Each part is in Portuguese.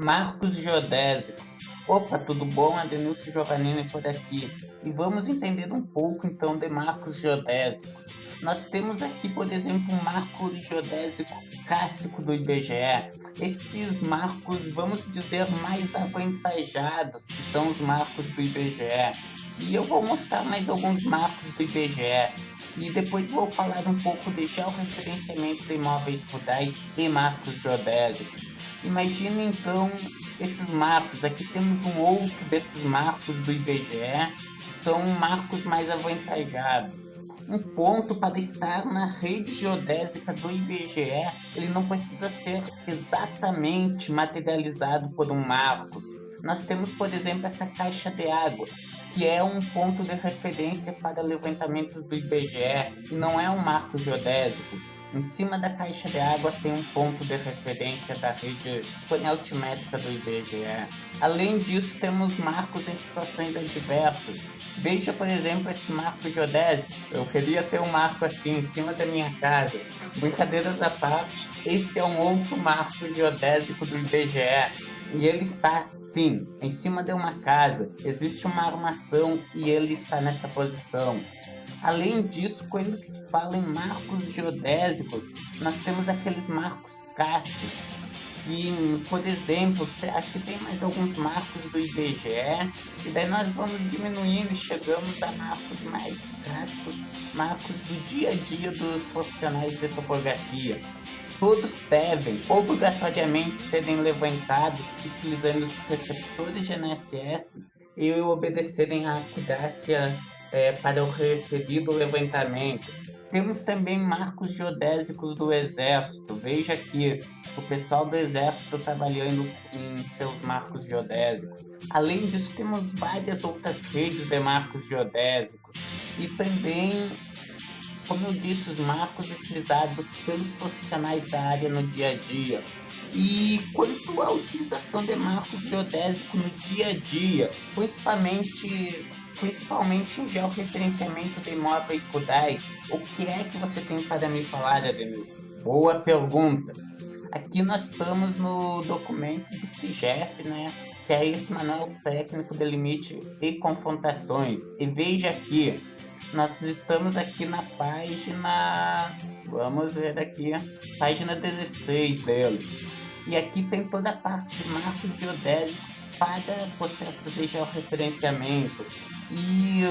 Marcos geodésicos. Opa, tudo bom? Adenilson Giovannini por aqui. E vamos entender um pouco então de marcos geodésicos. Nós temos aqui, por exemplo, um marco geodésico clássico do IBGE. Esses marcos, vamos dizer, mais avantajados, que são os marcos do IBGE. E eu vou mostrar mais alguns marcos do IBGE. E depois vou falar um pouco de georreferenciamento de imóveis rurais e marcos geodésicos. Imagina então esses marcos. Aqui temos um outro desses marcos do IBGE, que são marcos mais avantajados. Um ponto para estar na rede geodésica do IBGE, ele não precisa ser exatamente materializado por um marco. Nós temos, por exemplo, essa caixa de água, que é um ponto de referência para levantamentos do IBGE e não é um marco geodésico. Em cima da caixa de água tem um ponto de referência da rede fonealtimétrica do IBGE. Além disso, temos marcos em situações adversas. Veja, por exemplo, esse marco geodésico. Eu queria ter um marco assim em cima da minha casa. Brincadeiras à parte, esse é um outro marco geodésico do IBGE. E ele está, sim, em cima de uma casa. Existe uma armação e ele está nessa posição. Além disso, quando se fala em marcos geodésicos, nós temos aqueles marcos cársticos. E, por exemplo, aqui tem mais alguns marcos do IBGE, e daí nós vamos diminuindo e chegamos a marcos mais clássicos, marcos do dia a dia dos profissionais de topografia. Todos devem obrigatoriamente serem levantados utilizando os receptores GNSS e obedecerem à acurácia para o referido levantamento. Temos também marcos geodésicos do Exército. Veja aqui o pessoal do Exército trabalhando em seus marcos geodésicos. Além disso, temos várias outras redes de marcos geodésicos. E também, como eu disse, os marcos utilizados pelos profissionais da área no dia a dia. E quanto à utilização de marcos geodésicos no dia a dia, principalmente em georreferenciamento de imóveis rurais, o que é que você tem para me falar, Adenilson? Boa pergunta! Aqui nós estamos no documento do CIGEF, né? Que é esse manual técnico de limite e confrontações. E veja aqui, nós estamos aqui na página, vamos ver aqui, página 16 dele. E aqui tem toda a parte de marcos geodésicos para processo de georreferenciamento. E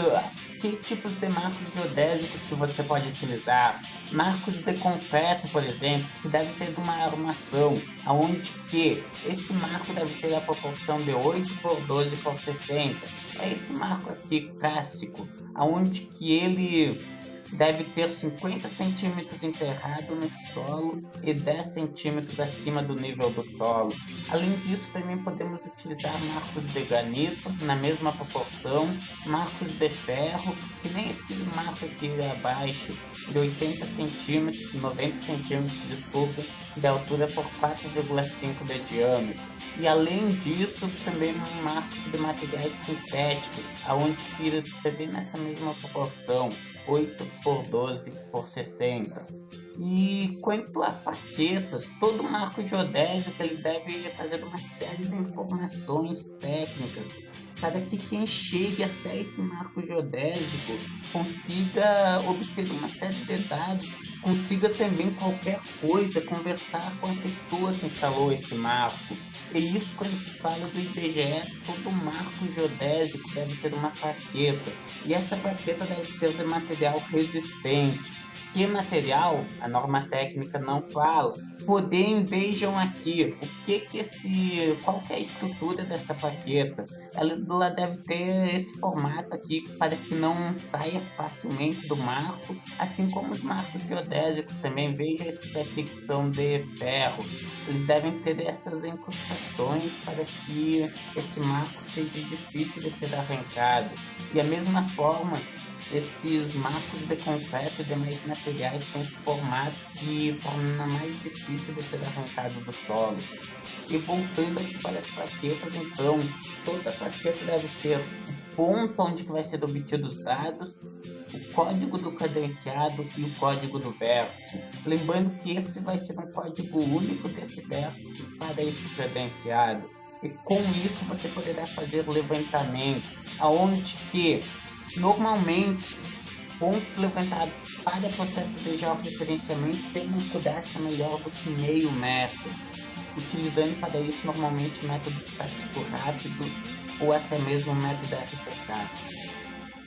que tipos de marcos geodésicos que você pode utilizar? Marcos de concreto, por exemplo, que deve ter uma armação, aonde que esse marco deve ter a proporção de 8 por 12 por 60. É esse marco aqui clássico, aonde que ele deve ter 50 centímetros enterrado no solo e 10 centímetros acima do nível do solo. Além disso, também podemos utilizar marcos de granito na mesma proporção, marcos de ferro, que nem esse marco aqui abaixo, de 80 centímetros, 90 centímetros, desculpa, de altura por 4,5 de diâmetro. E além disso, também marcos de materiais sintéticos, aonde que também nessa mesma proporção, 8 por 12 por 60. E quanto a plaquetas, todo marco geodésico ele deve trazer uma série de informações técnicas para que quem chegue até esse marco geodésico consiga obter uma série de dados, consiga também qualquer coisa conversar com a pessoa que instalou esse marco. E isso, quando se fala do IBGE, todo marco geodésico deve ter uma plaqueta. E essa plaqueta deve ser de material resistente. Que material? A norma técnica não fala. Porém, vejam aqui qual que é a estrutura dessa plaqueta. Ela deve ter esse formato aqui para que não saia facilmente do marco, assim como os marcos geodésicos também. Veja esses aqui que são de ferro. Eles devem ter essas incrustações para que esse marco seja difícil de ser arrancado. E a mesma forma, esses marcos de concreto e demais materiais têm esse formato que torna mais difícil de ser arrancado do solo. E voltando aqui para as plaquetas, então, toda plaqueta deve ter o ponto onde vai ser obtidos os dados, o código do credenciado e o código do vértice. Lembrando que esse vai ser um código único desse vértice para esse credenciado. E com isso você poderá fazer levantamentos, aonde que normalmente pontos levantados para processo de georreferenciamento têm uma acurácia melhor do que meio metro, utilizando para isso normalmente o método estático rápido ou até mesmo o método RPK.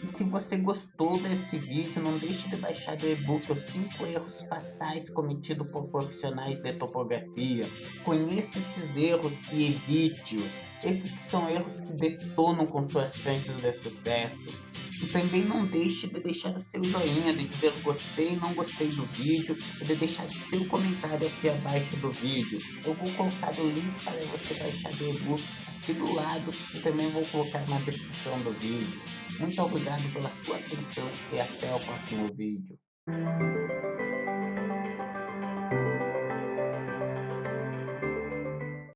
E se você gostou desse vídeo, não deixe de baixar o e-book Os 5 Erros Fatais Cometidos por Profissionais de Topografia. Conheça esses erros e evite-os. Esses que são erros que detonam com suas chances de sucesso. E também não deixe de deixar o seu joinha, de dizer gostei, não gostei do vídeo, e de deixar o seu comentário aqui abaixo do vídeo. Eu vou colocar o link para você baixar o e-book aqui do lado e também vou colocar na descrição do vídeo. Muito obrigado pela sua atenção e até o próximo vídeo.